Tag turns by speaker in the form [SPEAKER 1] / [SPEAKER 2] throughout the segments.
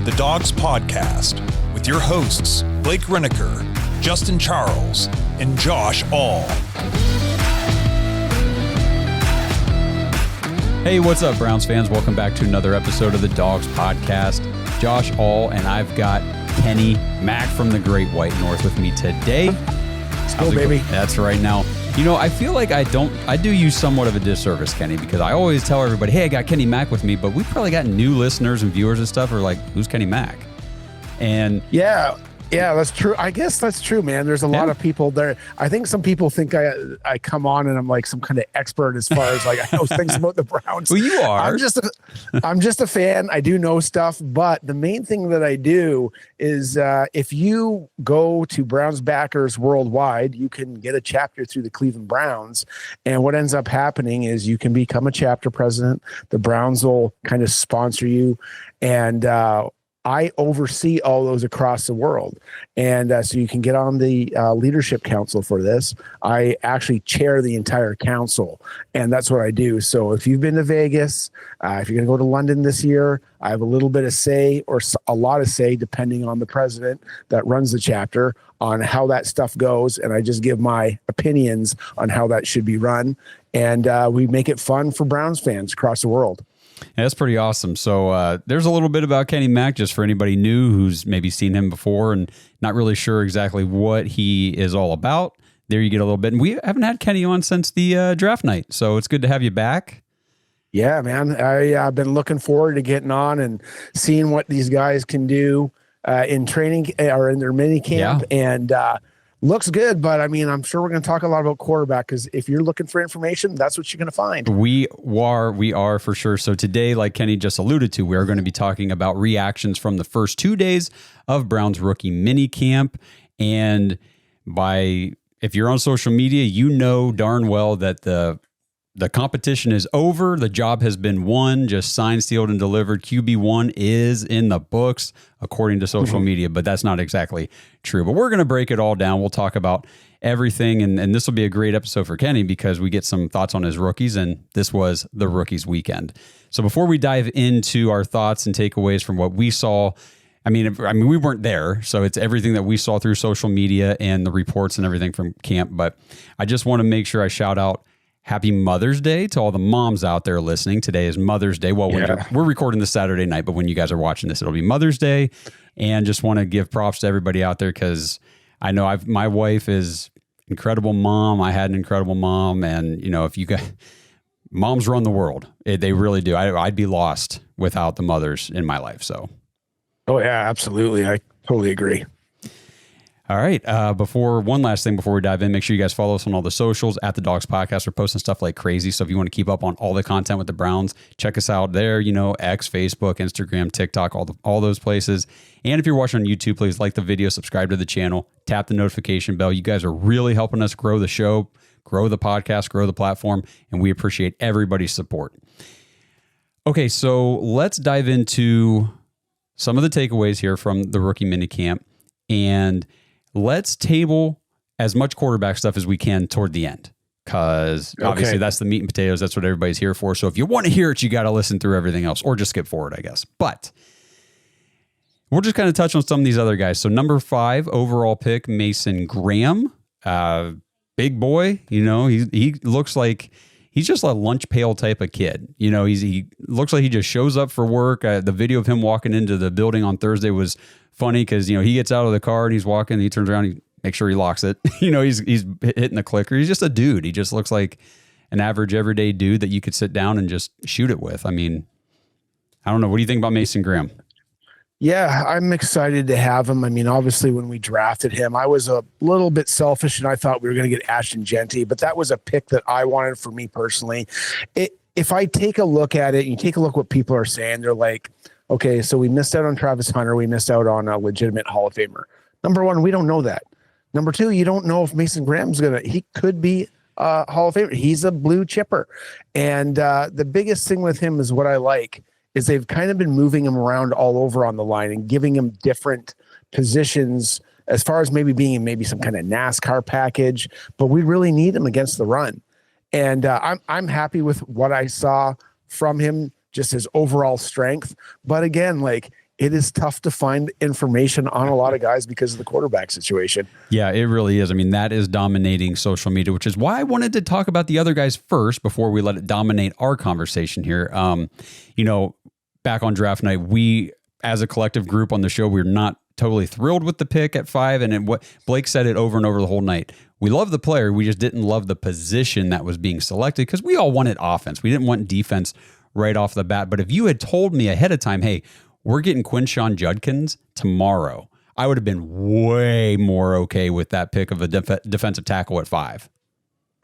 [SPEAKER 1] to the Dawgs Podcast with your hosts, Blake Reneker, Justin Charles, and Josh All.
[SPEAKER 2] Hey, what's up, Browns fans? Welcome back to another episode of the Dawgs Podcast. Josh All, and I've got Kenny Mack from the Great White North with me today.
[SPEAKER 3] Let's go, baby.
[SPEAKER 2] That's right. Now, you know, I feel like I do you somewhat of a disservice, Kenny, because I always tell everybody, hey, I got Kenny Mack with me, but we've probably got new listeners and viewers and stuff who are like, who's Kenny Mack? And
[SPEAKER 3] yeah, that's true. I guess that's true, man. There's a lot of people there. I think some people think I come on and I'm like some kind of expert as far as like I know things about the Browns.
[SPEAKER 2] Well, you are.
[SPEAKER 3] I'm just a fan. I do know stuff, but the main thing that I do is if you go to Browns Backers Worldwide, you can get a chapter through the Cleveland Browns. And what ends up happening is you can become a chapter president. The Browns will kind of sponsor you, and I oversee all those across the world. And so you can get on the leadership council for this. I actually chair the entire council, and that's what I do. So if you've been to Vegas, if you're going to go to London this year, I have a little bit of say, or a lot of say, depending on the president that runs the chapter, on how that stuff goes. And I just give my opinions on how that should be run. And we make it fun for Browns fans across the world.
[SPEAKER 2] Yeah, that's pretty awesome. So there's a little bit about Kenny Mack, just for anybody new who's maybe seen him before and not really sure exactly what he is all about. There you get a little bit. And we haven't had Kenny on since the draft night, so it's good to have you back. Yeah,
[SPEAKER 3] man. I've been looking forward to getting on and seeing what these guys can do in training or in their mini camp. Yeah. And looks good, but I mean, I'm sure we're going to talk a lot about quarterback, because if you're looking for information, that's what you're going to find.
[SPEAKER 2] We are for sure. So today, like Kenny just alluded to, we're going to be talking about reactions from the first 2 days of Browns rookie minicamp. And if you're on social media, you know darn well that the competition is over. The job has been won, just signed, sealed, and delivered. QB1 is in the books, according to social media, but that's not exactly true. But we're going to break it all down. We'll talk about everything, and this will be a great episode for Kenny because we get some thoughts on his rookies, and this was the rookies weekend. So before we dive into our thoughts and takeaways from what we saw, I mean, we weren't there, so it's everything that we saw through social media and the reports and everything from camp. But I just want to make sure I shout out Happy Mother's Day to all the moms out there listening. Today is Mother's Day. Well, we're recording this Saturday night, but when you guys are watching this, it'll be Mother's Day. And just want to give props to everybody out there, because I know my wife is incredible mom. I had an incredible mom, and you know, if you guys, moms run the world. They really do. I'd be lost without the mothers in my life. So,
[SPEAKER 3] oh yeah, absolutely. I totally agree.
[SPEAKER 2] All right. One last thing before we dive in, make sure you guys follow us on all the socials at the Dawgs Podcast. We're posting stuff like crazy. So if you want to keep up on all the content with the Browns, check us out there. You know, X, Facebook, Instagram, TikTok, all those places. And if you're watching on YouTube, please like the video, subscribe to the channel, tap the notification bell. You guys are really helping us grow the show, grow the podcast, grow the platform, and we appreciate everybody's support. Okay, so let's dive into some of the takeaways here from the rookie minicamp, and let's table as much quarterback stuff as we can toward the end, because obviously that's the meat and potatoes. That's what everybody's here for. So if you want to hear it, you got to listen through everything else, or just skip forward, I guess. But we'll just kind of touch on some of these other guys. So number 5 overall pick, Mason Graham, big boy. You know, he looks like he's just a lunch pail type of kid. You know, he looks like he just shows up for work. The video of him walking into the building on Thursday was funny, because you know, he gets out of the car and he's walking, he turns around, he makes sure he locks it. You know, he's hitting the clicker. He's just a dude. He just looks like an average everyday dude that you could sit down and just shoot it with. I mean, I don't know. What do you think about Mason Graham?
[SPEAKER 3] Yeah, I'm excited to have him. I mean, obviously when we drafted him, I was a little bit selfish and I thought we were going to get Ashton Genty, but that was a pick that I wanted for me personally. If I take a look at it, and you take a look what people are saying, they're like, okay, so we missed out on Travis Hunter. We missed out on a legitimate Hall of Famer. Number one, we don't know that. Number two, you don't know if Mason Graham's he could be a Hall of Famer. He's a blue chipper. And the biggest thing with him is what I like is they've kind of been moving him around all over on the line and giving him different positions as far as maybe being in maybe some kind of NASCAR package, but we really need him against the run. And I'm happy with what I saw from him, just his overall strength. But again, like, it is tough to find information on a lot of guys because of the quarterback situation.
[SPEAKER 2] Yeah, it really is. I mean, that is dominating social media, which is why I wanted to talk about the other guys first before we let it dominate our conversation here. Back on draft night, we, as a collective group on the show, we're not totally thrilled with the pick at 5. And what Blake said it over and over the whole night. We love the player. We just didn't love the position that was being selected because we all wanted offense. We didn't want defense right off the bat. But if you had told me ahead of time, hey, we're getting Quinshon Judkins tomorrow, I would have been way more okay with that pick of a defensive tackle at 5.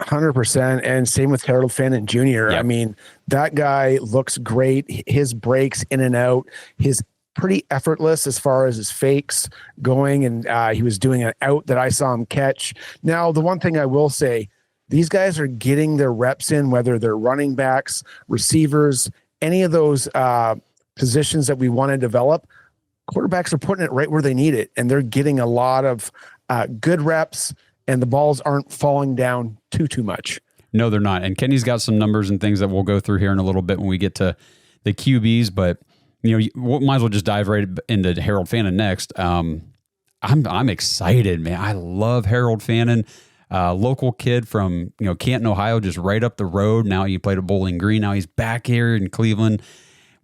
[SPEAKER 3] 100%. And same with Harold Fannin Jr.
[SPEAKER 2] Yep.
[SPEAKER 3] I mean, that guy looks great. His breaks in and out, his pretty effortless as far as his fakes going. And he was doing an out that I saw him catch. Now, the one thing I will say, these guys are getting their reps in, whether they're running backs, receivers, any of those positions that we want to develop. Quarterbacks are putting it right where they need it, and they're getting a lot of good reps, and the balls aren't falling down too much.
[SPEAKER 2] No, they're not. And Kenny's got some numbers and things that we'll go through here in a little bit when we get to the QBs, but we might as well just dive right into Harold Fannin next. I'm excited, man. I love Harold Fannin. Local kid from Canton, Ohio, just right up the road. Now he played at Bowling Green. Now he's back here in Cleveland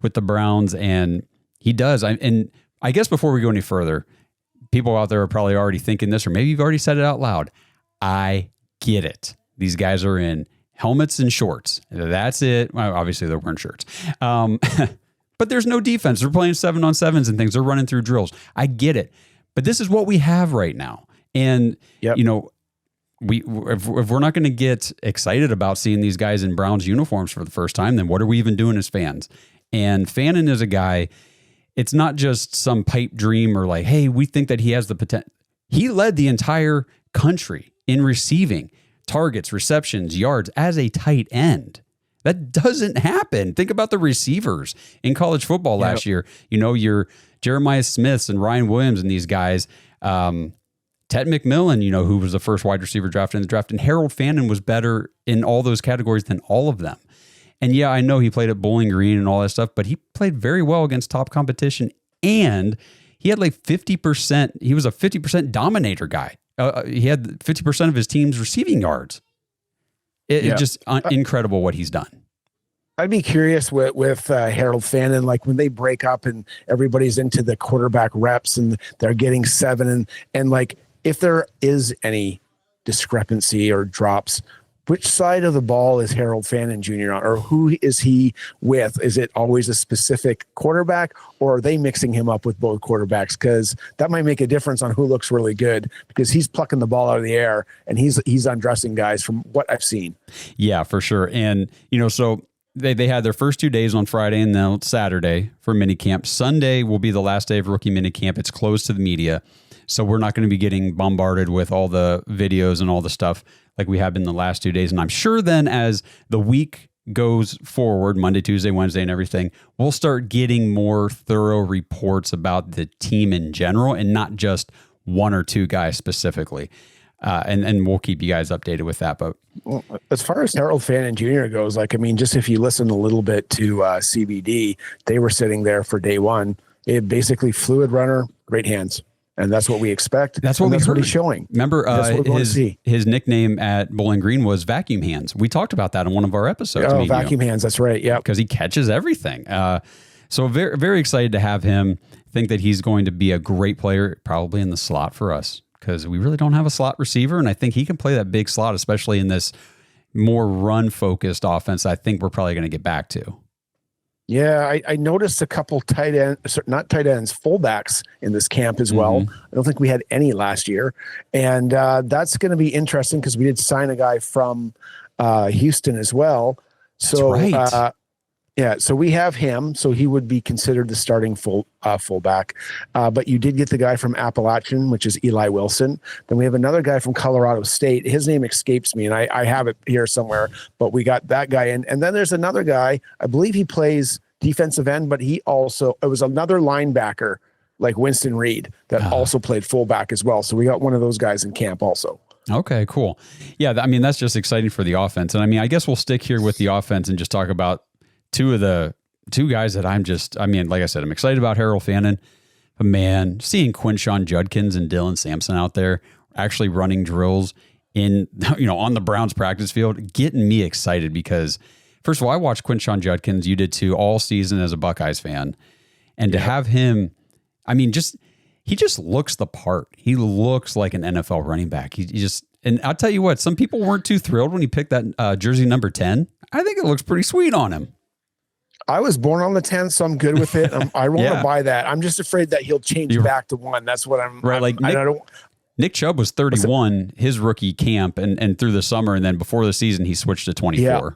[SPEAKER 2] with the Browns, and he does. And I guess before we go any further, people out there are probably already thinking this, or maybe you've already said it out loud. I get it. These guys are in helmets and shorts. That's it. Well, obviously, they're wearing shirts. But there's no defense. They're playing 7-on-7s and things. They're running through drills. I get it. But this is what we have right now. And,
[SPEAKER 3] yep.
[SPEAKER 2] If we're not going to get excited about seeing these guys in Browns uniforms for the first time, then what are we even doing as fans? And Fannin is a guy, it's not just some pipe dream or like, hey, we think that he has the potential. He led the entire country in receiving, targets, receptions, yards as a tight end. That doesn't happen. Think about the receivers in college football last year. Your Jeremiah Smiths and Ryan Williams and these guys. Ted McMillan, who was the first wide receiver drafted in the draft. And Harold Fannin was better in all those categories than all of them. And yeah, I know he played at Bowling Green and all that stuff, but he played very well against top competition. And he had like 50%. He was a 50% dominator guy. He had 50% of his team's receiving yards. It's just incredible what he's done.
[SPEAKER 3] I'd be curious with Harold Fannin, like when they break up and everybody's into the quarterback reps and they're getting 7 and like if there is any discrepancy or drops, which side of the ball is Harold Fannin Jr. on, or who is he with? Is it always a specific quarterback, or are they mixing him up with both quarterbacks? Because that might make a difference on who looks really good, because he's plucking the ball out of the air and he's undressing guys from what I've seen.
[SPEAKER 2] Yeah, for sure. And, so they had their first 2 days on Friday and then Saturday for minicamp. Sunday will be the last day of rookie minicamp. It's closed to the media. So we're not going to be getting bombarded with all the videos and all the stuff like we have been the last 2 days. And I'm sure then as the week goes forward, Monday, Tuesday, Wednesday, and everything, we'll start getting more thorough reports about the team in general and not just one or two guys specifically. And we'll keep you guys updated with that. But
[SPEAKER 3] as far as Harold Fannin Jr. goes, just if you listen a little bit to CBD, they were sitting there for day one. It basically fluid runner, great hands. And that's what we expect.
[SPEAKER 2] That's what
[SPEAKER 3] he's showing.
[SPEAKER 2] Remember, his nickname at Bowling Green was Vacuum Hands. We talked about that in one of our episodes.
[SPEAKER 3] Oh, Vacuum Hands. That's right. Yeah.
[SPEAKER 2] Because he catches everything. So very, very excited to have him. Think that he's going to be a great player, probably in the slot for us, because we really don't have a slot receiver. And I think he can play that big slot, especially in this more run-focused offense I think we're probably going to get back to.
[SPEAKER 3] Yeah, I noticed a couple fullbacks in this camp as well.
[SPEAKER 2] Mm-hmm.
[SPEAKER 3] I don't think we had any last year. And that's going to be interesting because we did sign a guy from Houston as well. So,
[SPEAKER 2] that's right.
[SPEAKER 3] So we have him. So he would be considered the starting fullback. But you did get the guy from Appalachian, which is Eli Wilson. Then we have another guy from Colorado State. His name escapes me, and I have it here somewhere. But we got that guy in. And then there's another guy. I believe he plays defensive end, but it was another linebacker like Winston Reed that also played fullback as well. So we got one of those guys in camp also.
[SPEAKER 2] Okay, cool. Yeah, that's just exciting for the offense. And I guess we'll stick here with the offense and just talk about two of the two guys that like I said, I'm excited about Harold Fannin. But man, seeing Quinshon Judkins and Dillon Sampson out there actually running drills in, on the Browns practice field, getting me excited because, first of all, I watched Quinshon Judkins. You did too, all season as a Buckeyes fan. And to have him, he just looks the part. He looks like an NFL running back. And I'll tell you what, some people weren't too thrilled when he picked that jersey number 10. I think it looks pretty sweet on him.
[SPEAKER 3] I was born on the 10th, so I'm good with it. I want to buy that. I'm just afraid that he'll change back to 1. That's what I'm
[SPEAKER 2] right. Nick Chubb was 31 his rookie camp and through the summer, and then before the season he switched to 24.
[SPEAKER 3] Yeah.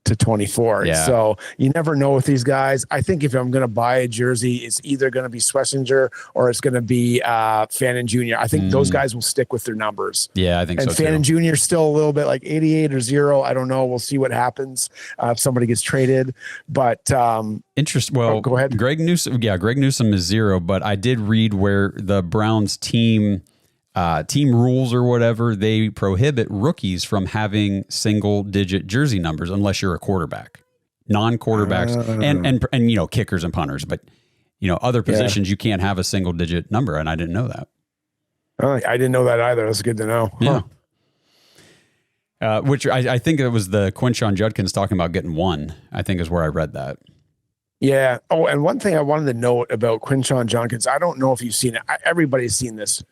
[SPEAKER 3] To 24. Yeah. So you never know with these guys. I think if I'm going to buy a jersey, it's either going to be Schlesinger or it's going to be Fannin Jr. I think those guys will stick with their numbers.
[SPEAKER 2] Yeah, I think
[SPEAKER 3] so.
[SPEAKER 2] And
[SPEAKER 3] Fannin Jr. is still a little bit like 88 or 0. I don't know. We'll see what happens if somebody gets traded. But
[SPEAKER 2] interest. Well,
[SPEAKER 3] go ahead.
[SPEAKER 2] Greg Newsome is 0. But I did read where the Browns team rules or whatever, they prohibit rookies from having single digit jersey numbers unless you're a quarterback. Non-quarterbacks and kickers and punters, but other positions you can't have a single digit number, and I didn't know that.
[SPEAKER 3] I didn't know that either. That's good to know.
[SPEAKER 2] Yeah. Which I think it was the Quinshon Judkins talking about getting 1, I think is where I read that.
[SPEAKER 3] Yeah. Oh, and one thing I wanted to note about Quinshon Judkins, I don't know if you've seen it. Everybody's seen this.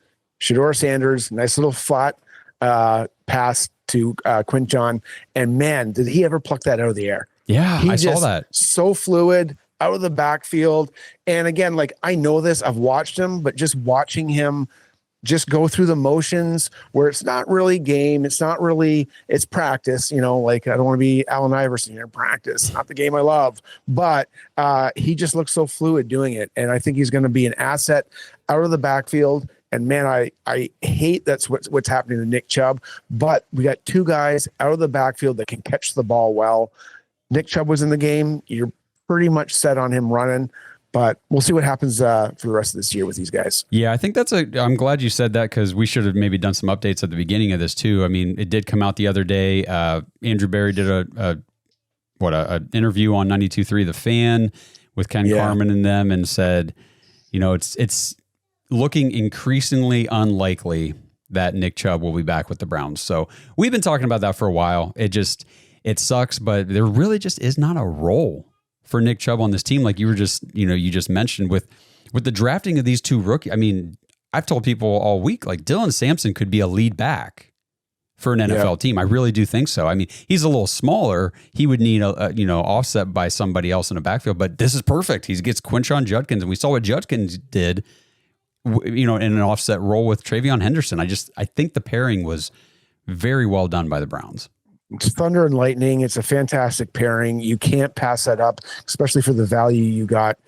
[SPEAKER 3] Shedeur Sanders, nice little flat pass to Quinshon, and man, did he ever pluck that out of the air?
[SPEAKER 2] Yeah, I saw that.
[SPEAKER 3] So fluid out of the backfield. And again, like I know this, I've watched him, but just watching him just go through the motions where it's not really game, it's practice. Like I don't want to be Allen Iverson here in practice, not the game I love, but he just looks so fluid doing it, and I think he's going to be an asset out of the backfield. And man, I hate that's what's happening to Nick Chubb, but we got 2 guys out of the backfield that can catch the ball well. Nick Chubb was in the game. You're pretty much set on him running, but we'll see what happens for the rest of this year with these guys.
[SPEAKER 2] Yeah, I think I'm glad you said that because we should have maybe done some updates at the beginning of this too. I mean, it did come out the other day. Andrew Berry did an interview on 92.3 The Fan with Ken Carman and them, and said, it's looking increasingly unlikely that Nick Chubb will be back with the Browns. So we've been talking about that for a while. It sucks, but there really just is not a role for Nick Chubb on this team. Like you just mentioned with the drafting of these 2 rookies. I mean, I've told people all week, like Dillon Sampson could be a lead back for an NFL team. I really do think so. I mean, he's a little smaller. He would need offset by somebody else in the backfield, but this is perfect. He gets Quinshon Judkins, and we saw what Judkins did in an offset role with Travion Henderson. I think the pairing was very well done by the Browns.
[SPEAKER 3] It's thunder and lightning. It's a fantastic pairing. You can't pass that up, especially for the value you got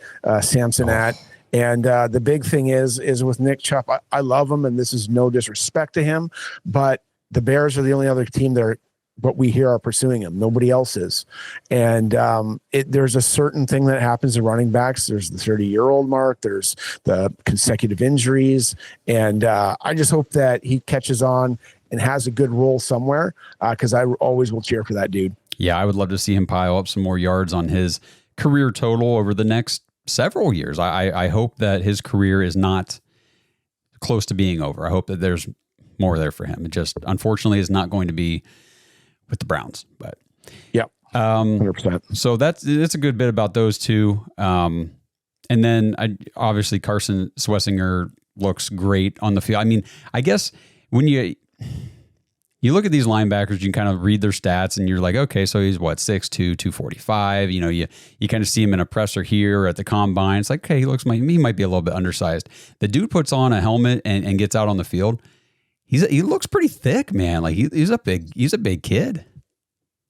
[SPEAKER 3] Sampson at. And the big thing is with Nick Chubb, I love him, and this is no disrespect to him, but the Bears are the only other team that what we hear are pursuing him. Nobody else is. And there's a certain thing that happens to running backs. There's the 30-year-old mark. There's the consecutive injuries. And I just hope that he catches on and has a good role somewhere because I always will cheer for that dude.
[SPEAKER 2] Yeah, I would love to see him pile up some more yards on his career total over the next several years. I hope that his career is not close to being over. I hope that there's more there for him. It just, unfortunately, is not going to be with the Browns, but
[SPEAKER 3] 100%.
[SPEAKER 2] So that's a good bit about those 2. And then obviously Carson Schlesinger looks great on the field. I mean, I guess when you look at these linebackers, you can kind of read their stats and you're like, okay, so he's 6'2", 245. You kind of see him in a presser here or at the combine. It's like, okay, he might be a little bit undersized. The dude puts on a helmet and gets out on the field. He looks pretty thick, man. Like he's a big kid.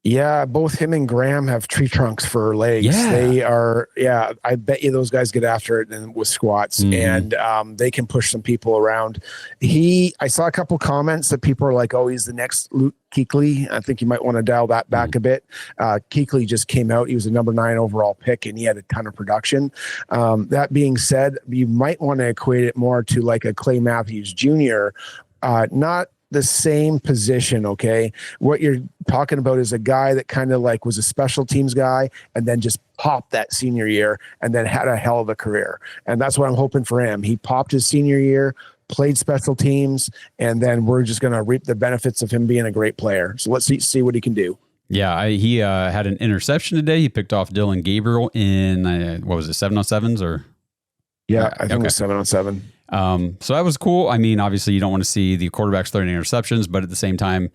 [SPEAKER 3] Yeah, both him and Graham have tree trunks for legs.
[SPEAKER 2] Yeah.
[SPEAKER 3] They are, I bet you those guys get after it and with squats, and they can push some people around. I saw a couple comments that people are like, oh, he's the next Luke Kuechly. I think you might want to dial that back a bit. Kuechly just came out. He was a number 9 overall pick, and he had a ton of production. That being said, you might want to equate it more to like a Clay Matthews Jr., not the same position, okay? What you're talking about is a guy that kind of like was a special teams guy and then just popped that senior year and then had a hell of a career. And that's what I'm hoping for him. He popped his senior year, played special teams, and then we're just going to reap the benefits of him being a great player. So let's see what he can do.
[SPEAKER 2] Yeah, he had an interception today. He picked off Dillon Gabriel in, what was it, 7-on-7s or?
[SPEAKER 3] Yeah, I think it was 7-on-7.
[SPEAKER 2] So that was cool. I mean, obviously you don't want to see the quarterbacks throwing interceptions, but at the same time,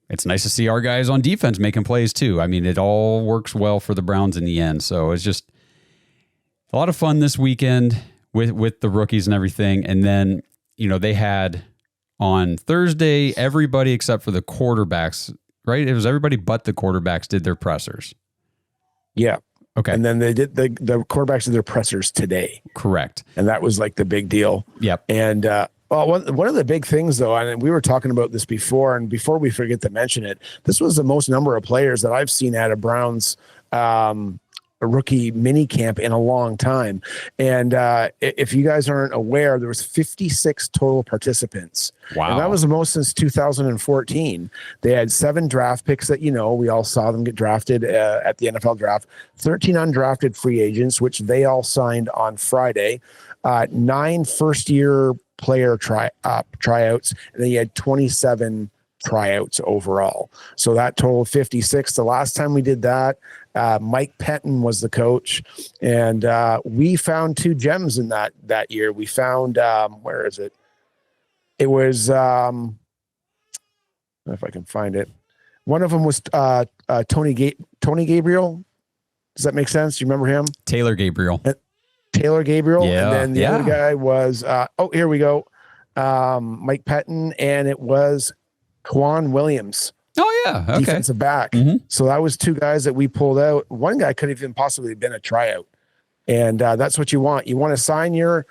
[SPEAKER 2] it's nice to see our guys on defense making plays too. I mean, it all works well for the Browns in the end. So it's just a lot of fun this weekend with the rookies and everything. And then, they had on Thursday, everybody except for the quarterbacks, right? It was everybody but the quarterbacks did their pressers.
[SPEAKER 3] Yeah.
[SPEAKER 2] Okay.
[SPEAKER 3] And then they did the quarterbacks did their pressers today.
[SPEAKER 2] Correct.
[SPEAKER 3] And that was like the big deal.
[SPEAKER 2] Yep.
[SPEAKER 3] And one of the big things, though, and we were talking about this before, and before we forget to mention it, this was the most number of players that I've seen at a Browns rookie minicamp in a long time. And if you guys aren't aware, there was 56 total participants.
[SPEAKER 2] Wow.
[SPEAKER 3] And that was the most since 2014. They had 7 draft picks that, we all saw them get drafted at the NFL draft, 13 undrafted free agents, which they all signed on Friday, 9 first-year player tryouts, and then you had 27 tryouts overall. So that totaled 56. The last time we did that, Mike Pettin was the coach, and we found 2 gems in that year. We found where is it? It was I don't know if I can find it. One of them was Tony Gabriel. Does that make sense? Do you remember him?
[SPEAKER 2] Taylor Gabriel.
[SPEAKER 3] Taylor Gabriel.
[SPEAKER 2] Yeah,
[SPEAKER 3] and then the other guy was here we go. Mike Pettin, and it was Quan Williams.
[SPEAKER 2] Oh yeah, okay.
[SPEAKER 3] Defensive back.
[SPEAKER 2] Mm-hmm.
[SPEAKER 3] So that was 2 guys that we pulled out. One guy could have even possibly been a tryout, and that's what you want. You want to sign your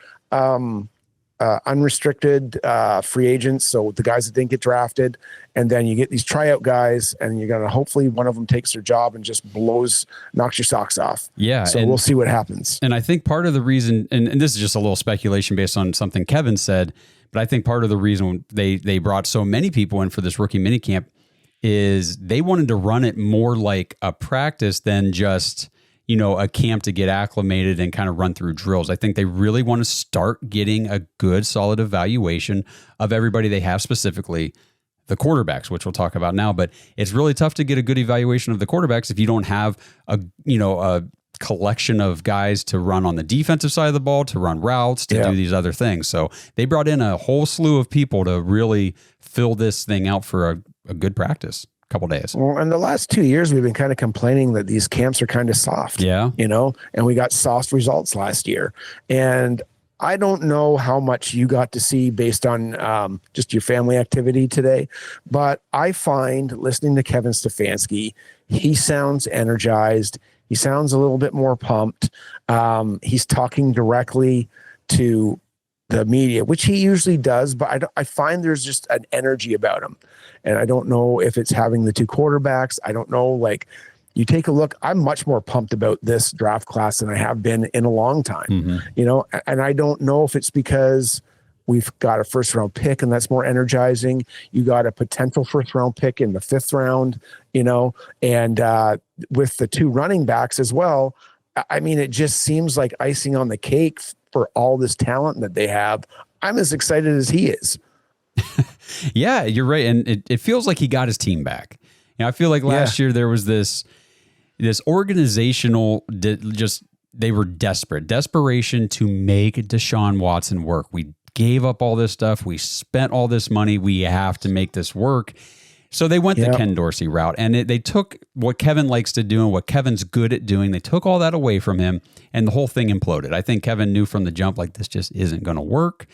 [SPEAKER 3] unrestricted free agents, so the guys that didn't get drafted, and then you get these tryout guys, and you're gonna hopefully one of them takes their job and just knocks your socks off.
[SPEAKER 2] Yeah.
[SPEAKER 3] So we'll see what happens.
[SPEAKER 2] And I think part of the reason, and this is just a little speculation based on something Kevin said, but I think part of the reason they brought so many people in for this rookie minicamp is they wanted to run it more like a practice than just, a camp to get acclimated and kind of run through drills. I think they really want to start getting a good, solid evaluation of everybody they have, specifically the quarterbacks, which we'll talk about now. But it's really tough to get a good evaluation of the quarterbacks if you don't have a collection of guys to run on the defensive side of the ball, to run routes, to do these other things. So they brought in a whole slew of people to really fill this thing out for a good practice. Couple days.
[SPEAKER 3] Well, in the last 2 years, we've been kind of complaining that these camps are kind of soft.
[SPEAKER 2] Yeah.
[SPEAKER 3] And we got soft results last year. And I don't know how much you got to see based on just your family activity today, but I find listening to Kevin Stefanski, he sounds energized. He sounds a little bit more pumped. He's talking directly to the media, which he usually does, but I find there's just an energy about him. And I don't know if it's having the 2 quarterbacks. I don't know, you take a look, I'm much more pumped about this draft class than I have been in a long time, and I don't know if it's because we've got a 1st round pick and that's more energizing. You got a potential 1st round pick in the 5th round, and with the 2 running backs as well. I mean, it just seems like icing on the cake for all this talent that they have. I'm as excited as he is.
[SPEAKER 2] Yeah, you're right. And it feels like he got his team back. I feel like last year there was this organizational, they were desperation to make Deshaun Watson work. We gave up all this stuff. We spent all this money. We have to make this work. So they went the Ken Dorsey route, and they took what Kevin likes to do and what Kevin's good at doing. They took all that away from him, and the whole thing imploded. I think Kevin knew from the jump, this just isn't going to work.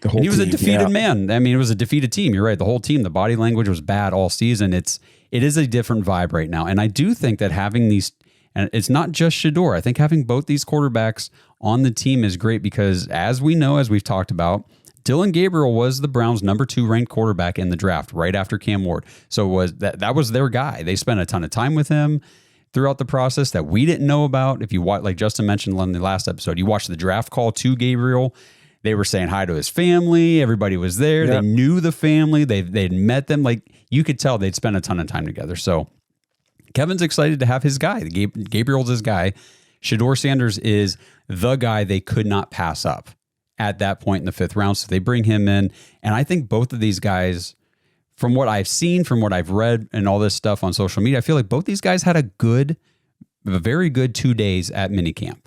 [SPEAKER 2] And he was a defeated man. I mean, it was a defeated team. You're right. The whole team, the body language was bad all season. It is a different vibe right now. And I do think that having these, and it's not just Shedeur, I think having both these quarterbacks on the team is great because as we know, as we've talked about, Dillon Gabriel was the Browns' number 2 ranked quarterback in the draft right after Cam Ward. So that was their guy. They spent a ton of time with him throughout the process that we didn't know about. If you watch, like Justin mentioned on the last episode, you watched the draft call to Gabriel. They were saying hi to his family. Everybody was there.
[SPEAKER 3] Yep.
[SPEAKER 2] They knew the family. They'd met them. Like, you could tell they'd spent a ton of time together. So Kevin's excited to have his guy. Gabriel's his guy. Shedeur Sanders is the guy they could not pass up at that point in the 5th round. So they bring him in. And I think both of these guys, from what I've seen, from what I've read and all this stuff on social media, I feel like both these guys had a very good 2 days at minicamp.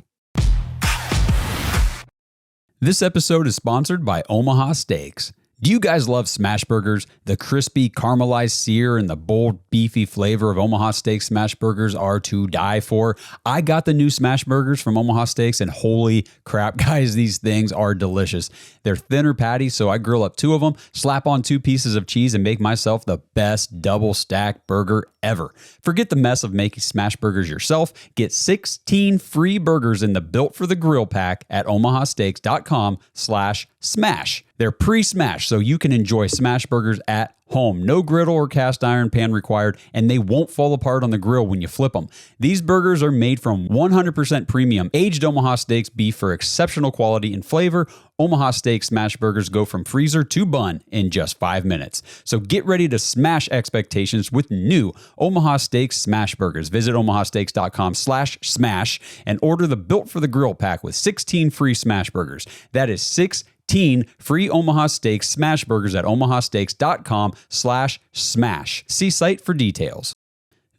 [SPEAKER 2] This episode is sponsored by Omaha Steaks. Do you guys love smash burgers? The crispy caramelized sear and the bold beefy flavor of Omaha Steaks smash burgers are to die for. I got the new smash burgers from Omaha Steaks, and holy crap, guys, these things are delicious. They're thinner patties, so I grill up 2 of them, slap on 2 pieces of cheese, and make myself the best double stack burger ever. Forget the mess of making smash burgers yourself. Get 16 free burgers in the Built for the Grill pack at omahasteaks.com/smash. They're pre-smashed, so you can enjoy smash burgers at home. No griddle or cast iron pan required, and they won't fall apart on the grill when you flip them. These burgers are made from 100% premium aged Omaha Steaks beef for exceptional quality and flavor. Omaha Steaks smash burgers go from freezer to bun in just 5 minutes. So get ready to smash expectations with new Omaha Steaks smash burgers. Visit omahasteaks.com/smash and order the Built for the Grill pack with 16 free smash burgers. That is 16 free Omaha Steaks smash burgers at omahasteaks.com/smash. See site for details.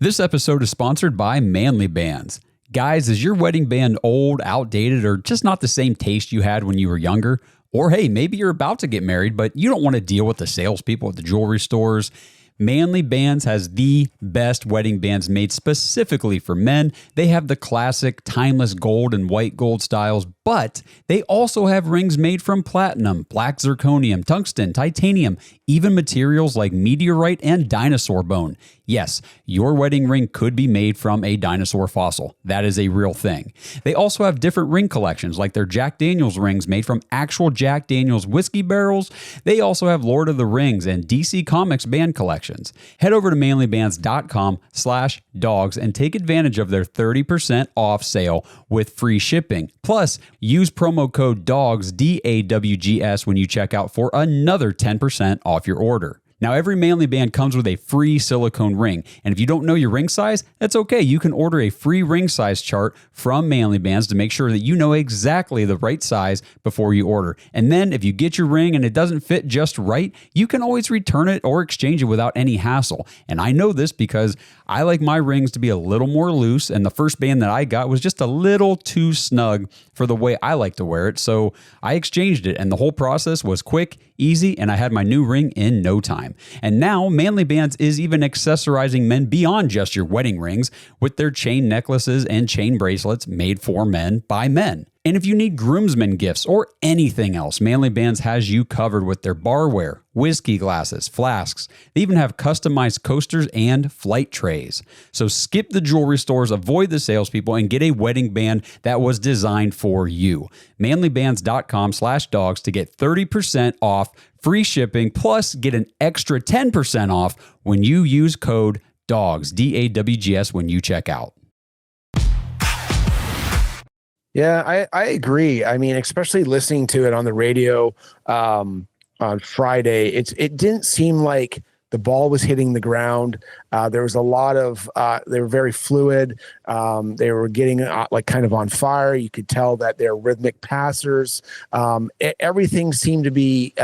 [SPEAKER 2] This episode is sponsored by Manly Bands. Guys, is your wedding band old, outdated, or just not the same taste you had when you were younger? Or hey, maybe you're about to get married, but you don't want to deal with the salespeople at the jewelry stores. Manly Bands has the best wedding bands made specifically for men. They have the classic timeless gold and white gold styles, but they also have rings made from platinum, black zirconium, tungsten, titanium, even materials like meteorite and dinosaur bone. Yes, your wedding ring could be made from a dinosaur fossil. That is a real thing. They also have different ring collections, like their Jack Daniels rings made from actual Jack Daniels whiskey barrels. They also have Lord of the Rings and DC Comics band collections. Head over to manlybands.com/dogs and take advantage of their 30% off sale with free shipping. Plus, use promo code DAWGS, DAWGS, when you check out for another 10% off your order. Now, every Manly Band comes with a free silicone ring, and if you don't know your ring size, that's okay. You can order a free ring size chart from Manly Bands to make sure that you know exactly the right size before you order. And then if you get your ring and it doesn't fit just right, you can always return it or exchange it without any hassle. And I know this because I like my rings to be a little more loose, and the first band that I got was just a little too snug for the way I like to wear it, so I exchanged it, and the whole process was quick, easy, and I had my new ring in no time. And now Manly Bands is even accessorizing men beyond just your wedding rings with their chain necklaces and chain bracelets made for men by men. And if you need groomsmen gifts or anything else, Manly Bands has you covered with their barware, whiskey glasses, flasks. They even have customized coasters and flight trays. So skip the jewelry stores, avoid the salespeople, and get a wedding band that was designed for you. Manlybands.com/dogs to get 30% off, free shipping, plus get an extra 10% off when you use code DAWGS, DAWGS, when you check out.
[SPEAKER 3] Yeah, I agree. I mean, especially listening to it on the radio on Friday, it didn't seem like the ball was hitting the ground. There was a lot of they were very fluid. They were getting like kind of on fire. You could tell that they're rhythmic passers. Everything seemed to be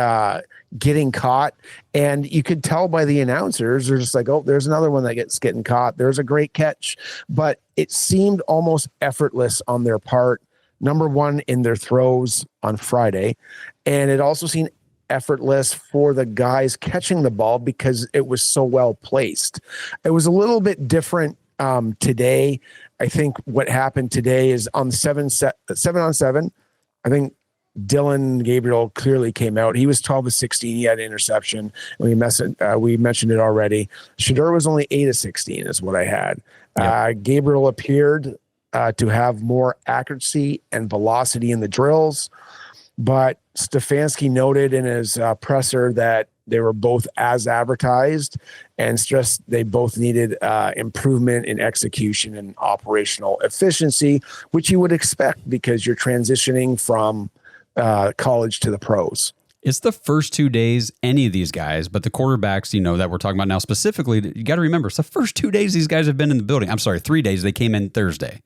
[SPEAKER 3] getting caught, and you could tell by the announcers, they're just like, oh, there's another one that getting caught. There's a great catch, but it seemed almost effortless on their part. Number one, in their throws on Friday, and it also seemed effortless for the guys catching the ball because it was so well placed. It was a little bit different today. I think what happened today is on 7-on-7. I think Dillon Gabriel clearly came out. He was 12 of 16. He had an interception. We mentioned it already. Shedeur was only 8 of 16 is what I had. Yep. Gabriel appeared to have more accuracy and velocity in the drills, but Stefanski noted in his presser that they were both as advertised and stressed they both needed improvement in execution and operational efficiency, which you would expect because you're transitioning from college to the pros.
[SPEAKER 2] It's the first 2 days, any of these guys, but the quarterbacks, that we're talking about now specifically, you got to remember, it's the first 2 days these guys have been in the building. I'm sorry, 3 days. They came in Thursday.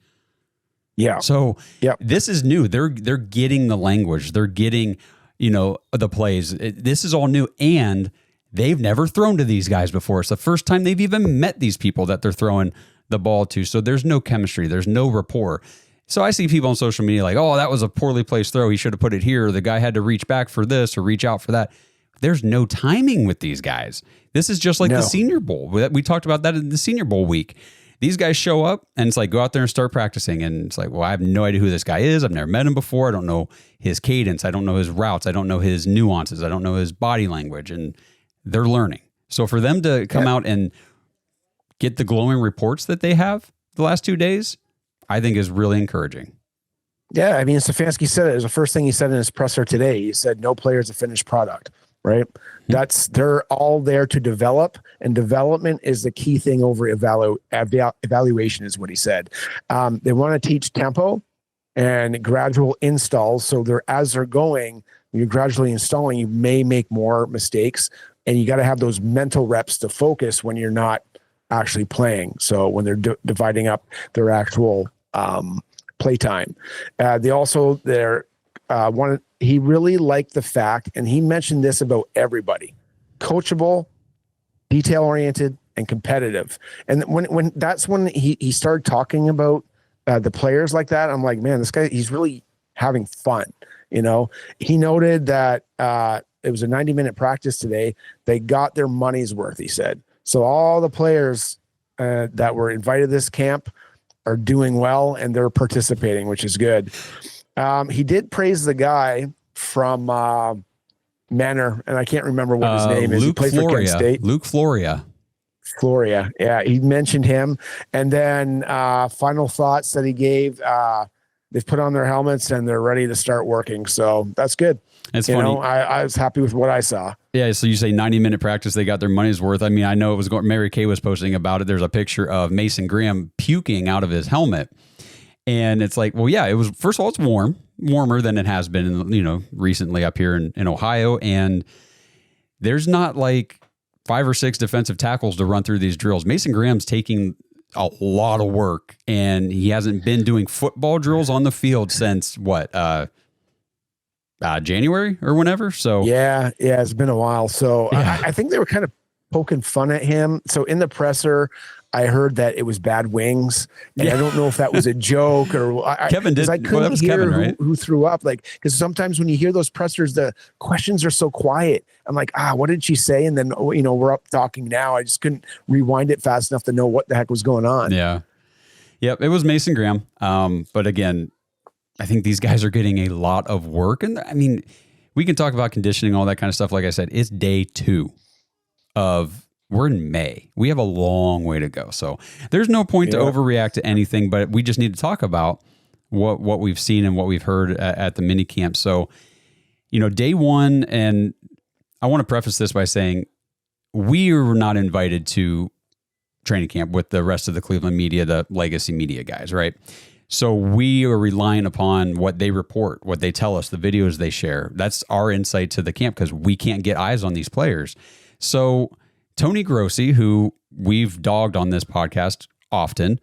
[SPEAKER 3] Yeah.
[SPEAKER 2] So this is new. They're getting the language. They're getting, the plays. This is all new, and they've never thrown to these guys before. It's the first time they've even met these people that they're throwing the ball to. So there's no chemistry. There's no rapport. So I see people on social media like, oh, that was a poorly placed throw. He should have put it here. The guy had to reach back for this or reach out for that. There's no timing with these guys. This is just like the Senior Bowl. We talked about that in the Senior Bowl week. These guys show up and it's like, go out there and start practicing. And it's like, well, I have no idea who this guy is. I've never met him before. I don't know his cadence. I don't know his routes. I don't know his nuances. I don't know his body language. And they're learning. So for them to come out and get the glowing reports that they have the last 2 days, I think is really encouraging.
[SPEAKER 3] Yeah, I mean, Stefanski said it was the first thing he said in his presser today. He said, no player is a finished product, right? They're all there to develop, and development is the key thing over evaluation is what he said. They want to teach tempo and gradual installs. So as they're going, you're gradually installing, you may make more mistakes, and you got to have those mental reps to focus when you're not actually playing. So when they're dividing up their actual playtime, he really liked the fact, and he mentioned this about everybody: coachable, detail oriented, and competitive. And when that's when he started talking about the players like that, I'm like, man, this guy, he's really having fun. He noted that it was a 90-minute practice today. They got their money's worth, he said. So all the players that were invited to this camp are doing well, and they're participating, which is good. He did praise the guy from Manor, and I can't remember what his name is.
[SPEAKER 2] Luke
[SPEAKER 3] He played for Kent State.
[SPEAKER 2] Luke Floria.
[SPEAKER 3] Yeah, he mentioned him. And then final thoughts that he gave, they've put on their helmets and they're ready to start working. So that's good.
[SPEAKER 2] It's funny.
[SPEAKER 3] I was happy with what I saw.
[SPEAKER 2] Yeah, so you say 90-minute practice, they got their money's worth. I mean, I know it was going. Mary Kay was posting about it. There's a picture of Mason Graham puking out of his helmet. And it's like, well, yeah, it was, first of all, it's warmer than it has been, recently up here in Ohio. And there's not like 5 or 6 defensive tackles to run through these drills. Mason Graham's taking a lot of work, and he hasn't been doing football drills on the field since January or whenever. So yeah, it's been a while. So yeah. I think they were kind of poking fun at him. So in the presser, I heard that it was bad wings, and I don't know if that was a joke or Kevin did.
[SPEAKER 3] I couldn't hear
[SPEAKER 2] Kevin, right?
[SPEAKER 3] who threw up. Like, because sometimes when you hear those pressers, the questions are so quiet. I'm like, what did she say? And then we're up talking now. I just couldn't rewind it fast enough to know what the heck was going on.
[SPEAKER 2] Yeah, yep. It was Mason Graham. But again, I think these guys are getting a lot of work, and I mean, we can talk about conditioning, all that kind of stuff. Like I said, it's day 2 of. We're in May. We have a long way to go. So there's no point to overreact to anything, but we just need to talk about what we've seen and what we've heard at the minicamp. So, day 1, and I want to preface this by saying we were not invited to training camp with the rest of the Cleveland media, the legacy media guys, right? So we are relying upon what they report, what they tell us, the videos they share. That's our insight to the camp because we can't get eyes on these players. So Tony Grossi, who we've dogged on this podcast often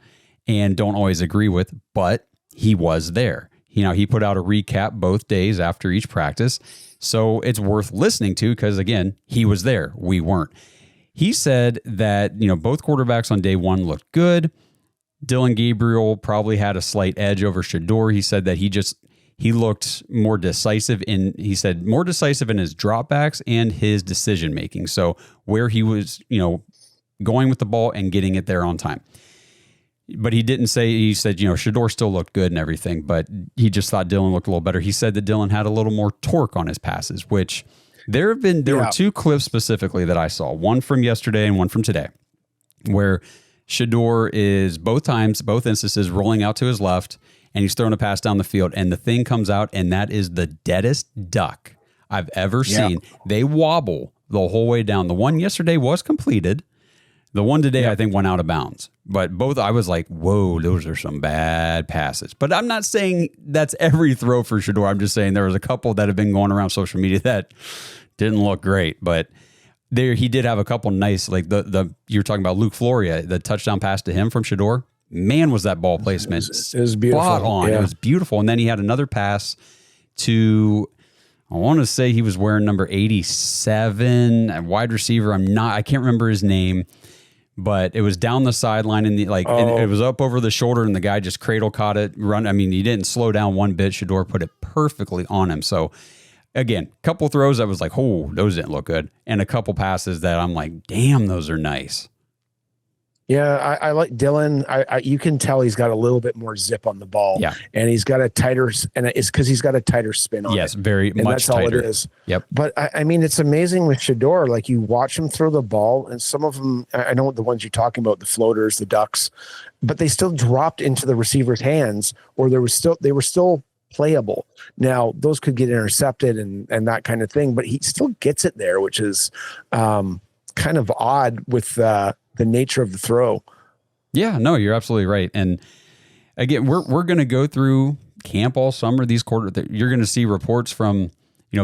[SPEAKER 2] and don't always agree with, but he was there. He put out a recap both days after each practice. So it's worth listening to because, again, he was there. We weren't. He said that, both quarterbacks on day 1 looked good. Dillon Gabriel probably had a slight edge over Shedeur. He said that he looked more decisive in his dropbacks and his decision making. So where he was, going with the ball and getting it there on time. But he didn't say, he said, Shedeur still looked good and everything, but he just thought Dillon looked a little better. He said that Dillon had a little more torque on his passes, which there were 2 clips specifically that I saw, one from yesterday and one from today, where Shedeur is both instances rolling out to his left, and he's throwing a pass down the field, and the thing comes out, and that is the deadest duck I've ever seen. They wobble the whole way down. The one yesterday was completed. The one today, I think, went out of bounds. But both, I was like, whoa, those are some bad passes. But I'm not saying that's every throw for Shedeur. I'm just saying there was a couple that have been going around social media that didn't look great. But there, he did have a couple nice, like the you were talking about Luke Floria, the touchdown pass to him from Shedeur. Man, was that ball placement
[SPEAKER 3] it was beautiful.
[SPEAKER 2] Spot on.
[SPEAKER 3] Yeah.
[SPEAKER 2] It was beautiful. And then he had another pass to, I want to say he was wearing number 87, a wide receiver. I can't remember his name, but it was down the sideline and it was up over the shoulder and the guy just cradle caught it, run. I mean, he didn't slow down one bit. Shedeur put it perfectly on him. So again, couple throws that was like, oh, those didn't look good. And a couple passes that I'm like, damn, those are nice.
[SPEAKER 3] Yeah, I like Dillon. You can tell he's got a little bit more zip on the ball.
[SPEAKER 2] Yeah.
[SPEAKER 3] And he's got a tighter, and it's because he's got a tighter spin on it.
[SPEAKER 2] Yes, very
[SPEAKER 3] and
[SPEAKER 2] much
[SPEAKER 3] that's
[SPEAKER 2] tighter.
[SPEAKER 3] all it is.
[SPEAKER 2] Yep.
[SPEAKER 3] But I mean, it's amazing with Shedeur. Like you watch him throw the ball, and some of them, I know the ones you're talking about, the floaters, the ducks, but they still dropped into the receiver's hands, or they were still playable. Now those could get intercepted and that kind of thing, but he still gets it there, which is kind of odd with the nature of the throw.
[SPEAKER 2] Yeah, no, you're absolutely right. And again, we're going to go through camp all summer. These you're going to see reports from,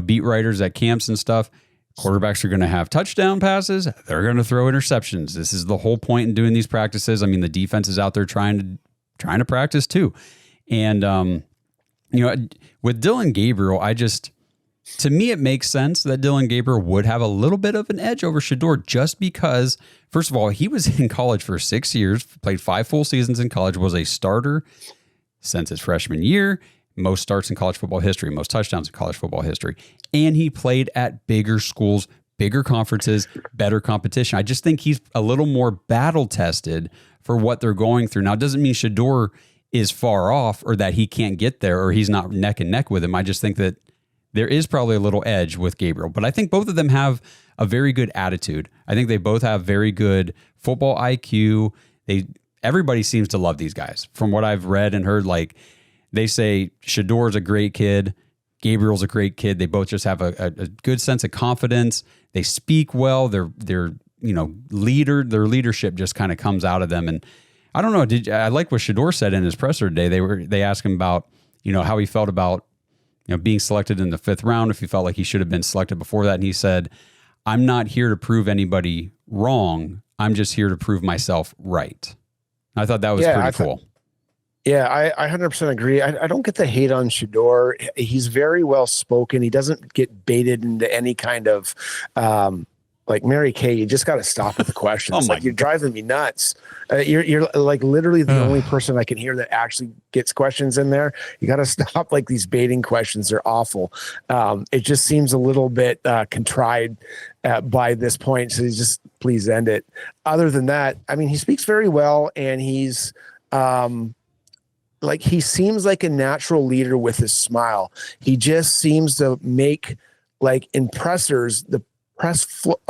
[SPEAKER 2] beat writers at camps and stuff. Quarterbacks are going to have touchdown passes. They're going to throw interceptions. This is the whole point in doing these practices. I mean, the defense is out there trying to practice too. And, with Dillon Gabriel, to me, it makes sense that Dillon Gabriel would have a little bit of an edge over Shedeur just because, first of all, he was in college for 6 years, played 5 full seasons in college, was a starter since his freshman year, most starts in college football history, most touchdowns in college football history. And he played at bigger schools, bigger conferences, better competition. I just think he's a little more battle tested for what they're going through. Now, it doesn't mean Shedeur is far off or that he can't get there or he's not neck and neck with him. I just think that there is probably a little edge with Gabriel, but I think both of them have a very good attitude. I think they both have very good football IQ. Everybody seems to love these guys. From what I've read and heard, like they say Shedeur's a great kid, Gabriel's a great kid. They both just have a good sense of confidence. They speak well. Their leadership just kind of comes out of them. And I don't know. I like what Shedeur said in his presser today. They asked him about how he felt about being selected in the 5th round, if he felt like he should have been selected before that. And he said, I'm not here to prove anybody wrong. I'm just here to prove myself right. I thought that was pretty cool.
[SPEAKER 3] I 100% agree. I don't get the hate on Shedeur. He's very well spoken. He doesn't get baited into any kind of, like Mary Kay, you just got to stop with the questions. You're driving me nuts. You're like literally the only person I can hear that actually gets questions in there. You got to stop like these baiting questions. They're awful. It just seems a little bit contrived by this point. So just please end it. Other than that, I mean, he speaks very well, and he's he seems like a natural leader with his smile. He just seems to make in pressers, the press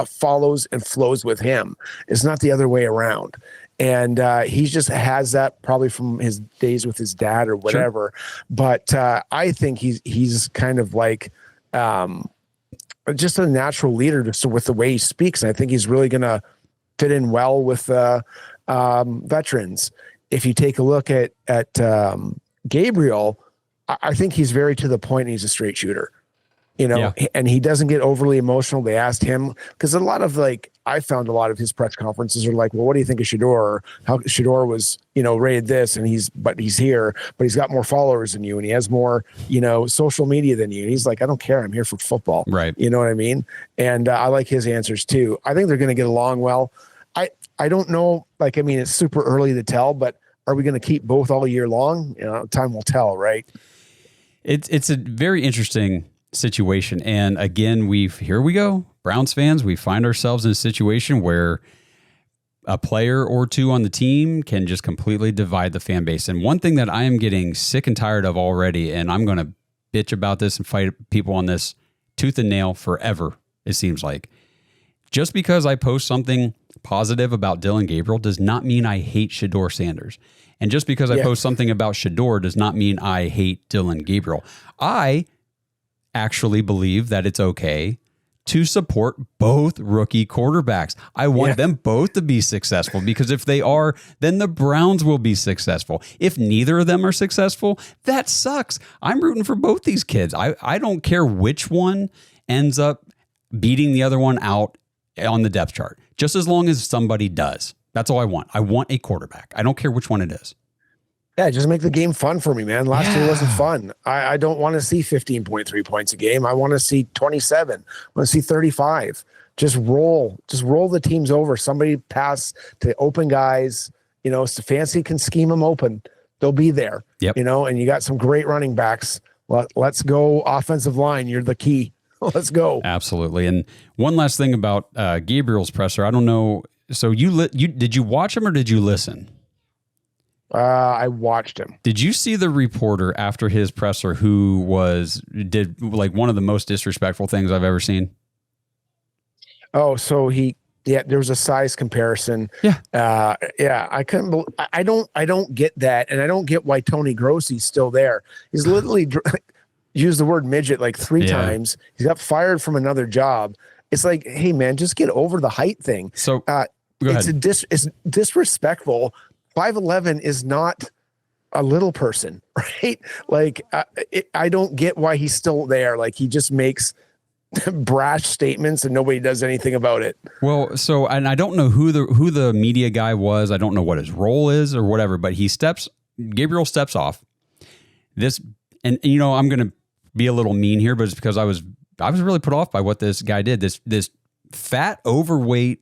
[SPEAKER 3] follows and flows with him. It's not the other way around. And he just has that probably from his days with his dad or whatever. Sure. But I think he's kind of just a natural leader just with the way he speaks. And I think he's really going to fit in well with veterans. If you take a look at Gabriel, I think he's very to the point. He's a straight shooter. And he doesn't get overly emotional. They asked him, because a lot of I found a lot of his press conferences are like, well, what do you think of Shedeur? Or how Shedeur was, rated this, and he's here, but he's got more followers than you, and he has more, social media than you. And he's like, I don't care. I'm here for football.
[SPEAKER 2] Right.
[SPEAKER 3] You know what I mean? And I like his answers too. I think they're going to get along well. I don't know. It's super early to tell, but are we going to keep both all year long? Time will tell, right?
[SPEAKER 2] It's a very interesting situation. And again, here we go. Browns fans, we find ourselves in a situation where a player or two on the team can just completely divide the fan base. And one thing that I am getting sick and tired of already, and I'm going to bitch about this and fight people on this tooth and nail forever, it seems like. Just because I post something positive about Dillon Gabriel does not mean I hate Shedeur Sanders. And just because I post something about Shedeur does not mean I hate Dillon Gabriel. I actually believe that it's okay to support both rookie quarterbacks. I want them both to be successful, because if they are, then the Browns will be successful. If neither of them are successful, that sucks. I'm rooting for both these kids. I don't care which one ends up beating the other one out on the depth chart, just as long as somebody does. That's all I want. I want a quarterback. I don't care which one it is.
[SPEAKER 3] Yeah, just make the game fun for me, man. Last year wasn't fun. I don't want to see 15.3 points a game. I want to see 27. I want to see 35. Just roll the teams over. Somebody pass to open guys. Stefanski can scheme them open. They'll be there.
[SPEAKER 2] Yep.
[SPEAKER 3] And you got some great running backs. Let's go offensive line. You're the key. Let's go.
[SPEAKER 2] Absolutely. And one last thing about Gabriel's presser. I don't know. So did you watch him or did you listen?
[SPEAKER 3] I watched him.
[SPEAKER 2] Did you see the reporter after his presser who did like one of the most disrespectful things I've ever seen?
[SPEAKER 3] Oh, so there was a size comparison.
[SPEAKER 2] Yeah.
[SPEAKER 3] I couldn't I don't get that. And I don't get why Tony Grossi's still there. He's literally used the word midget like 3 times. He got fired from another job. It's like, hey man, just get over the height thing.
[SPEAKER 2] So
[SPEAKER 3] it's disrespectful. 5'11" is not a little person, right? Like, I don't get why he's still there. Like, he just makes brash statements and nobody does anything about it. Well,
[SPEAKER 2] and I don't know who the media guy was. I don't know what his role is or whatever, but Gabriel steps off this. And I'm going to be a little mean here, but it's because I was really put off by what this guy did. This fat, overweight,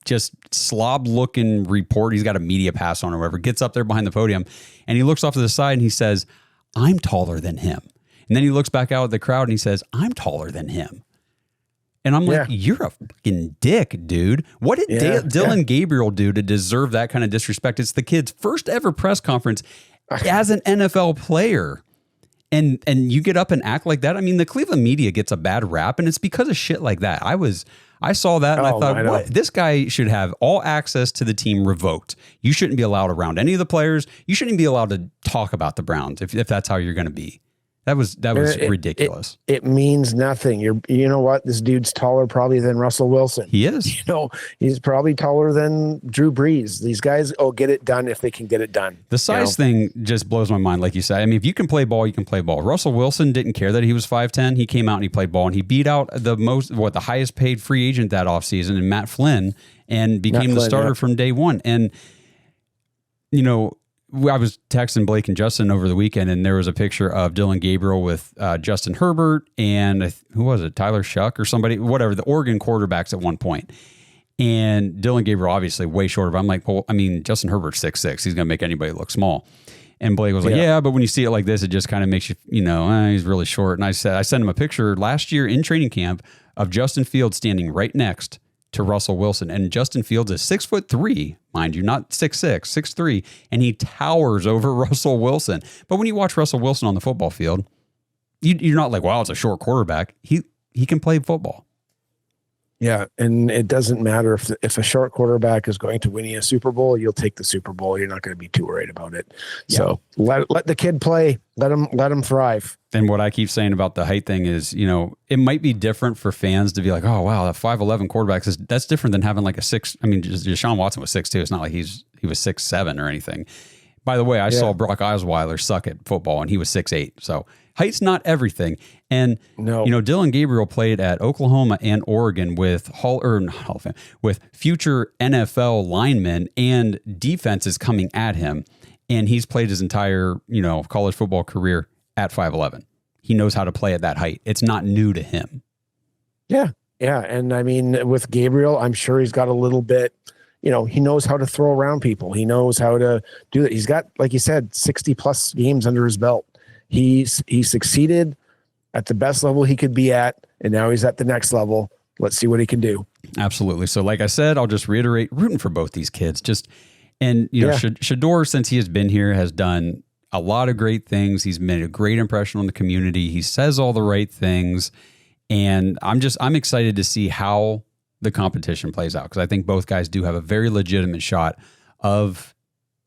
[SPEAKER 2] just slob looking report. He's got a media pass on or whatever, gets up there behind the podium and he looks off to the side and he says, "I'm taller than him." And then he looks back out at the crowd and he says, "I'm taller than him." And I'm like, you're a fucking dick, dude. What did Dillon Gabriel do to deserve that kind of disrespect? It's the kid's first ever press conference as an NFL player. And you get up and act like that. I mean, the Cleveland media gets a bad rap and it's because of shit like that. I saw that and I thought, what? This guy should have all access to the team revoked. You shouldn't be allowed around any of the players. You shouldn't be allowed to talk about the Browns if that's how you're going to be. That was ridiculous.
[SPEAKER 3] It means nothing. You know what? This dude's taller probably than Russell Wilson.
[SPEAKER 2] He is.
[SPEAKER 3] He's probably taller than Drew Brees. These guys, get it done if they can get it done.
[SPEAKER 2] The size thing just blows my mind, like you said. I mean, if you can play ball, you can play ball. Russell Wilson didn't care that he was 5'10". He came out and he played ball and he beat out the highest paid free agent that offseason in Matt Flynn and became the starter from day one. And I was texting Blake and Justin over the weekend, and there was a picture of Dillon Gabriel with Justin Herbert and who was it, Tyler Shuck or somebody, whatever, the Oregon quarterbacks at one point. And Dillon Gabriel obviously way shorter. But I'm like, well, I mean, Justin Herbert's 6'6". He's going to make anybody look small. And Blake was like, yeah, but when you see it like this, it just kind of makes you, he's really short. And I sent him a picture last year in training camp of Justin Fields standing right next to Russell Wilson. And Justin Fields is 6'3", mind you, not 6'6", 6'3", and he towers over Russell Wilson. But when you watch Russell Wilson on the football field, you're not like, wow, it's a short quarterback. He can play football.
[SPEAKER 3] Yeah, and it doesn't matter if a short quarterback is going to win you a Super Bowl, you'll take the Super Bowl. You're not going to be too worried about it. Yeah. So let the kid play. Let him thrive.
[SPEAKER 2] And what I keep saying about the height thing is, it might be different for fans to be like, oh wow, that 5'11" quarterback that's different than having like a 6. I mean, Deshaun Watson was 6'2". It's not like he was 6'7" or anything. By the way, I saw Brock Osweiler suck at football and he was 6'8". So height's not everything. And Dillon Gabriel played at Oklahoma and Oregon with future NFL linemen and defenses coming at him. And he's played his entire, college football career at 5'11". He knows how to play at that height. It's not new to him.
[SPEAKER 3] Yeah. Yeah. And I mean, with Gabriel, I'm sure he's got a little bit, he knows how to throw around people. He knows how to do that. He's got, like you said, 60 plus games under his belt. He succeeded at the best level he could be at, and now he's at the next level. Let's see what he can do.
[SPEAKER 2] Absolutely. So like I said, I'll just reiterate, rooting for both these kids. Shedeur, since he has been here, has done a lot of great things. He's made a great impression on the community. He says all the right things. And I'm excited to see how the competition plays out, because I think both guys do have a very legitimate shot of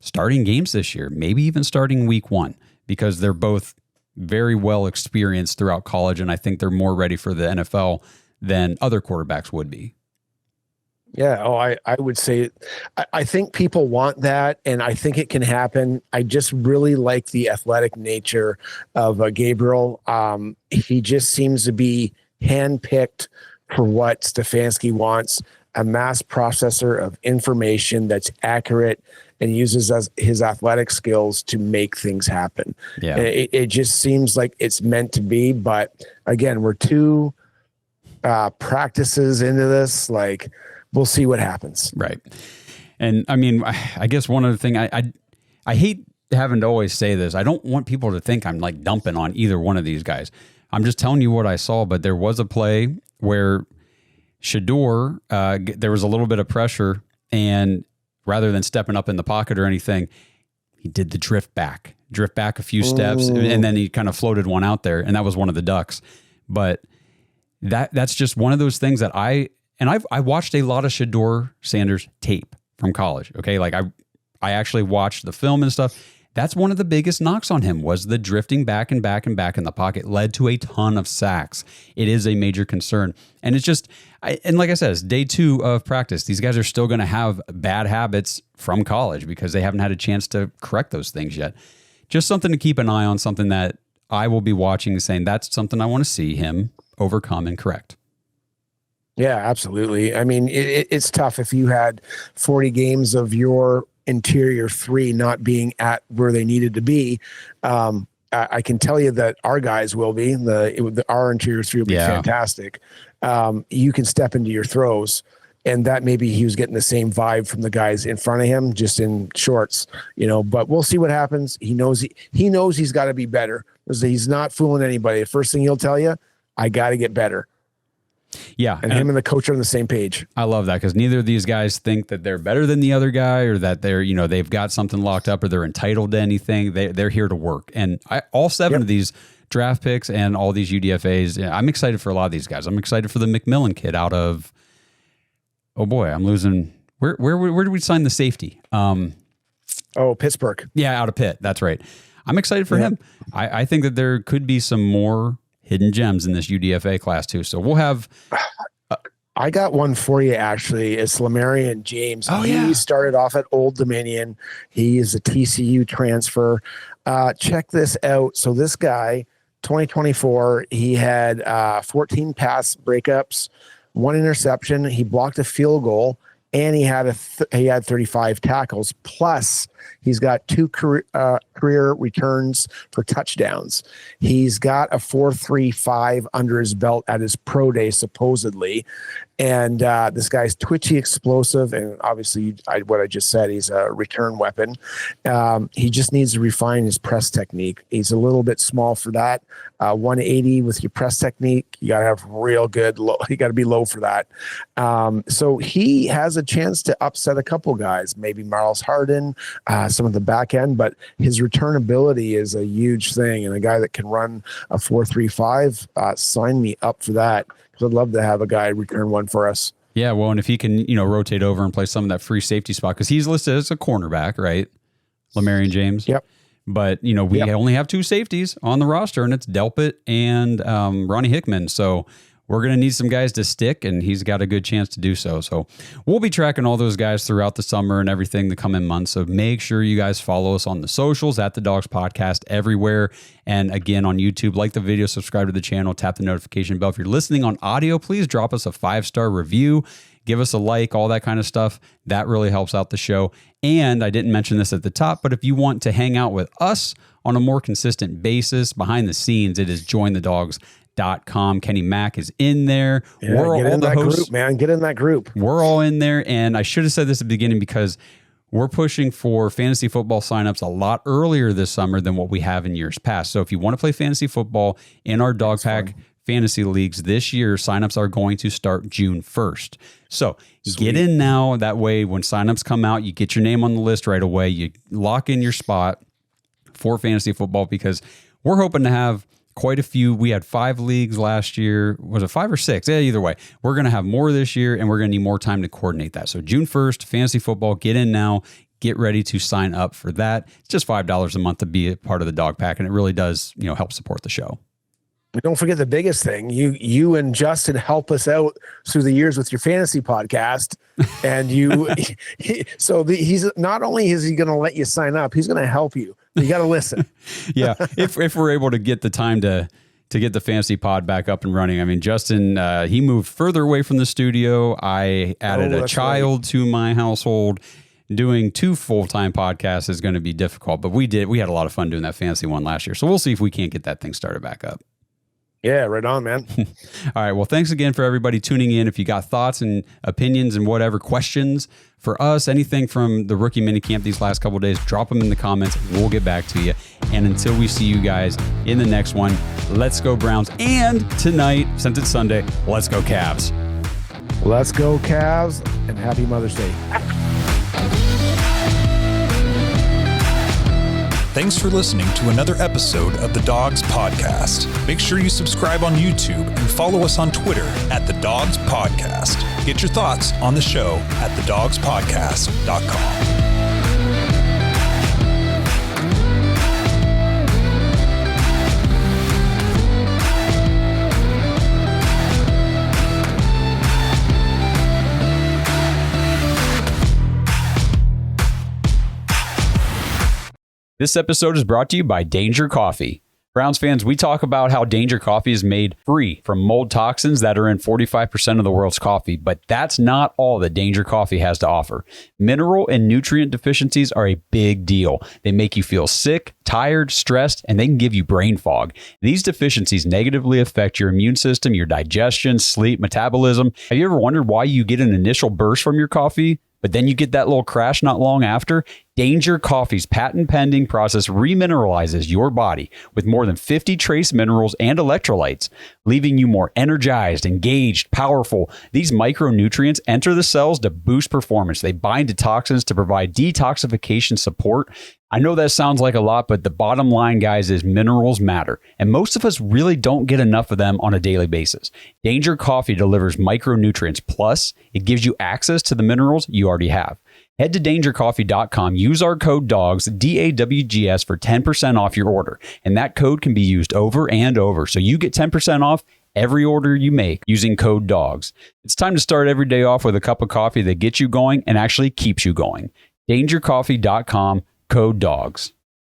[SPEAKER 2] starting games this year, maybe even starting week 1, because they're both very well experienced throughout college. And I think they're more ready for the NFL than other quarterbacks would be.
[SPEAKER 3] Yeah. Oh, I would say, I think people want that, and I think it can happen. I just really like the athletic nature of Gabriel. He just seems to be handpicked for what Stefanski wants, a mass processor of information that's accurate and uses his athletic skills to make things happen.
[SPEAKER 2] Yeah.
[SPEAKER 3] It just seems like it's meant to be. But again, we're 2 practices into this. Like, we'll see what happens.
[SPEAKER 2] Right. And I mean, I guess one other thing, I hate having to always say this. I don't want people to think I'm like dumping on either one of these guys. I'm just telling you what I saw, but there was a play where Shedeur, there was a little bit of pressure, and rather than stepping up in the pocket or anything, he did the drift back a few steps, and then he kind of floated one out there, and that was one of the ducks. But that's just one of those things that I watched a lot of Shedeur Sanders tape from college. Okay. Like I actually watched the film and stuff. That's one of the biggest knocks on him, was the drifting back and back and back in the pocket, led to a ton of sacks. It is a major concern. And it's just, and like I said, it's day 2 of practice. These guys are still going to have bad habits from college because they haven't had a chance to correct those things yet. Just something to keep an eye on, something that I will be watching and saying, that's something I want to see him overcome and correct.
[SPEAKER 3] Yeah, absolutely. I mean, it's tough if you had 40 games of your interior 3 not being at where they needed to be. I can tell you that our guys will be. Our interior 3 will be fantastic. You can step into your throws, and that maybe he was getting the same vibe from the guys in front of him, just in shorts, but we'll see what happens. He knows he's got to be better. He's not fooling anybody. The first thing he'll tell you, I got to get better.
[SPEAKER 2] Yeah.
[SPEAKER 3] And him and the coach are on the same page.
[SPEAKER 2] I love that, because neither of these guys think that they're better than the other guy, or that they're, they've got something locked up, or they're entitled to anything. They're here to work. And all 7 of these draft picks and all these UDFAs, I'm excited for a lot of these guys. I'm excited for the McMillan kid out of, oh boy, I'm losing. Where did we sign the safety?
[SPEAKER 3] Pittsburgh.
[SPEAKER 2] Yeah, out of Pitt. That's right. I'm excited for him. I think that there could be some more hidden gems in this UDFA class too. So we'll have.
[SPEAKER 3] I got one for you, actually. It's Lamarian James. He started off at Old Dominion. He is a TCU transfer. Check this out. So this guy, 2024, he had 14 pass breakups, 1 interception. He blocked a field goal, and he had 35 tackles. Plus, he's got 2 career returns for touchdowns. He's got a 4.35 under his belt at his pro day, supposedly. And this guy's twitchy, explosive, and obviously, what I just said, he's a return weapon. He just needs to refine his press technique. He's a little bit small for that. 180 with your press technique, you got to have real good low. You got to be low for that. So he has a chance to upset a couple guys, maybe Miles Harden, some of the back end, but his return ability is a huge thing. And a guy that can run a 4.35, sign me up for that. I'd love to have a guy return one for us.
[SPEAKER 2] Yeah, well, and if he can, rotate over and play some of that free safety spot, because he's listed as a cornerback, right? Lamarian James.
[SPEAKER 3] Yep.
[SPEAKER 2] But, we only have 2 safeties on the roster, and it's Delpit and Ronnie Hickman. So we're going to need some guys to stick, and he's got a good chance to do so. So we'll be tracking all those guys throughout the summer and everything the coming months. So make sure you guys follow us on the socials at the Dawgs Podcast everywhere. And again, on YouTube, like the video, subscribe to the channel, tap the notification bell. If you're listening on audio, please drop us a 5-star review. Give us a like, all that kind of stuff. That really helps out the show. And I didn't mention this at the top, but if you want to hang out with us on a more consistent basis behind the scenes, it is jointhedawgs.com. Kenny Mack is in there.
[SPEAKER 3] We're get all in that group, man. Get in that group.
[SPEAKER 2] We're all in there. And I should have said this at the beginning, because we're pushing for fantasy football signups a lot earlier this summer than what we have in years past. So if you want to play fantasy football in our Dog Pack fantasy leagues this year, signups are going to start June 1st. So get in now. That way, when signups come out, you get your name on the list right away. You lock in your spot for fantasy football, because we're hoping to have quite a few. We had 5 leagues last year. Was it 5 or 6? Yeah, either way. We're going to have more this year, and we're going to need more time to coordinate that. So June 1st, fantasy football, get in now. Get ready to sign up for that. It's just $5 a month to be a part of the Dog Pack, and it really does, help support the show.
[SPEAKER 3] Don't forget the biggest thing. You and Justin help us out through the years with your fantasy podcast. And he's not only is he going to let you sign up, he's going to help you. You got to listen.
[SPEAKER 2] Yeah. If we're able to get the time to get the fantasy pod back up and running. I mean, Justin, he moved further away from the studio. I added a child to my household. Doing 2 full-time podcasts is going to be difficult, but we had a lot of fun doing that fantasy one last year. So we'll see if we can't get that thing started back up.
[SPEAKER 3] Yeah, right on, man.
[SPEAKER 2] All right. Well, thanks again for everybody tuning in. If you got thoughts and opinions and whatever questions for us, anything from the rookie minicamp these last couple of days, drop them in the comments. We'll get back to you. And until we see you guys in the next one, let's go Browns. And tonight, since it's Sunday, let's go Cavs.
[SPEAKER 3] Let's go Cavs, and happy Mother's Day.
[SPEAKER 1] Thanks for listening to another episode of the Dawgs Podcast. Make sure you subscribe on YouTube and follow us on Twitter at the Dawgs Podcast. Get your thoughts on the show at thedawgspodcast.com.
[SPEAKER 2] This episode is brought to you by Danger Coffee. Browns fans, we talk about how Danger Coffee is made free from mold toxins that are in 45% of the world's coffee, but that's not all that Danger Coffee has to offer. Mineral and nutrient deficiencies are a big deal. They make you feel sick, tired, stressed, and they can give you brain fog. These deficiencies negatively affect your immune system, your digestion, sleep, metabolism. Have you ever wondered why you get an initial burst from your coffee, but then you get that little crash not long after? Danger Coffee's patent-pending process remineralizes your body with more than 50 trace minerals and electrolytes, leaving you more energized, engaged, powerful. These micronutrients enter the cells to boost performance. They bind to toxins to provide detoxification support. I know that sounds like a lot, but the bottom line, guys, is minerals matter, and most of us really don't get enough of them on a daily basis. Danger Coffee delivers micronutrients, plus it gives you access to the minerals you already have. Head to dangercoffee.com, use our code DAWGS, D-A-W-G-S, for 10% off your order. And that code can be used over and over. So you get 10% off every order you make using code DAWGS. It's time to start every day off with a cup of coffee that gets you going and actually keeps you going. Dangercoffee.com, code DAWGS.